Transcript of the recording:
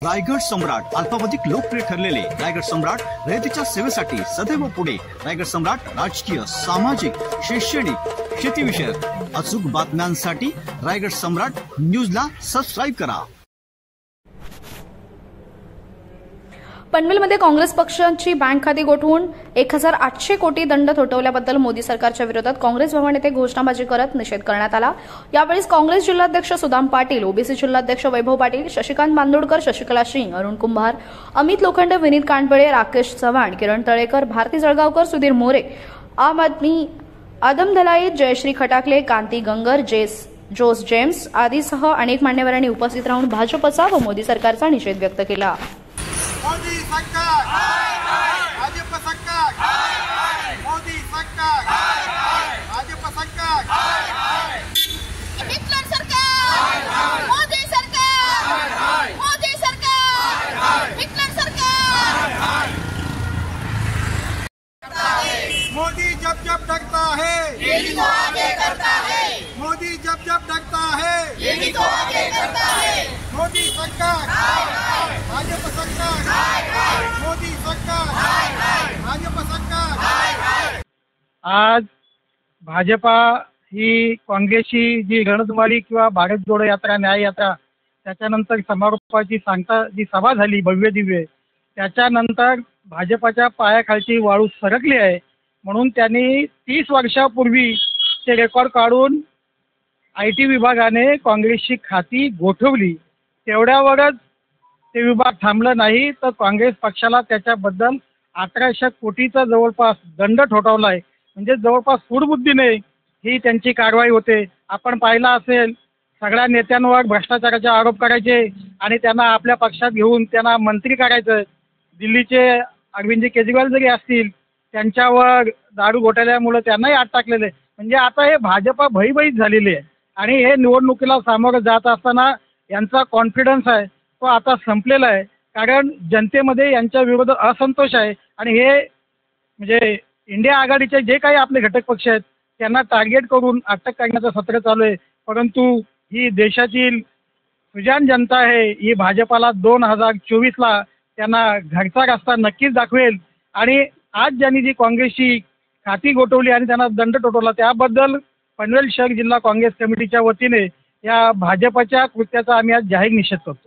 रायगड सम्राट अल्पावधीत लोकप्रिय ठरलेले रायगड सम्राट रयतेच्या सेवेसाठी सदैव पुढे। रायगड सम्राट राजकीय, सामाजिक, शैक्षणिक, शेतीविषयक अचूक बातम्यांसाठी रायगड सम्राट न्यूजला सबस्क्राईब करा। पनवेलमध्ये काँग्रेस पक्षाची बँक खाती गोठवून 1800 कोटी दंड थोपवल्याबद्दल मोदी सरकारच्या विरोधात काँग्रेस भवन येथे घोषणाबाजी करत निषेध करण्यात आला। यावेळी काँग्रेस जिल्हाध्यक्ष सुदाम पाटील, ओबीसी जिल्हाध्यक्ष वैभव पाटील, शशिकांत बांदोडकर, शशिकला सिंग, अरुण कुंभार, अमित लोखंडे, विनीत कांडबळे, राकेश चव्हाण, किरण तळेकर, भारती जळगावकर, सुधीर मोरे, आम आदमी, आदम दलाईत, जयश्री खटाकले, कांती गंगर, जोस जेम्स आदीसह अनेक मान्यवरांनी उपस्थित राहून भाजपचा व मोदी सरकारचा निषेध व्यक्त केला। मोदी सरकार भाजप सरकार मोदी सरकार भाजप सरकार हिटलर सरकार मोदी सरकार मोदी सरकार हिटलर सरकार। मोदी जब डरता है यही तो आगे करता है। मोदी जब डरता है यही तो आगे करता है। मोदी सरकार भाजप सरकार मोदी सरकार भाजप सरकार। आज भाजपा ही काँग्रेसची जी रणधुमाळी किंवा भारत जोडो यात्रा, न्याय यात्रा, त्याच्यानंतर समारोपाची सांगता जी सभा झाली भव्य दिव्य, त्याच्यानंतर भाजपाच्या पायाखालची वाळू सरकली आहे। म्हणून त्यांनी 30 वर्षापूर्वी ते रेकॉर्ड काढून IT विभागाने काँग्रेसची खाती गोठवली। तेवढ्यावरच ते विभाग थांबलं नाही तर काँग्रेस पक्षाला त्याच्याबद्दल 1800 कोटीचा जवळपास दंड ठोठावला आहे। म्हणजे जवळपास सूडबुद्धीने ही त्यांची कारवाई होते। आपण पाहिलं असेल, सगळ्या नेत्यांवर भ्रष्टाचाराचे आरोप करायचे आणि त्यांना आपल्या पक्षात घेऊन त्यांना मंत्री करायचं। दिल्लीचे अरविंद केजरीवाल जरी असतील, त्यांच्यावर दारू घोटाळ्यामुळे त्यांनाही आत टाकलेले। म्हणजे आता हे भाजपा भयभीत झालेली आहे आणि हे निवडणुकीला सामोरं जात असताना यांचा कॉन्फिडन्स आहे तो आता संपलेला आहे। कारण जनतेमध्ये यांच्या विरोधात असंतोष आहे आणि हे म्हणजे इंडिया आघाडीचे जे काही आपले घटक पक्ष आहेत त्यांना टार्गेट करून अटक करण्याचं सत्र चालू आहे। परंतु ही देशातील सुजाण जनता आहे, ही भाजपाला 2024ला त्यांना घरचा रस्ता नक्कीच दाखवेल। आणि आज ज्यांनी जी काँग्रेसची खाती गोठवली आणि त्यांना दंड ठोठावला त्याबद्दल पनवेल शहर जिल्हा काँग्रेस कमिटीच्या वतीने या भाजपच्या कृत्याचा आम्ही आज जाहीर निषेध करतो।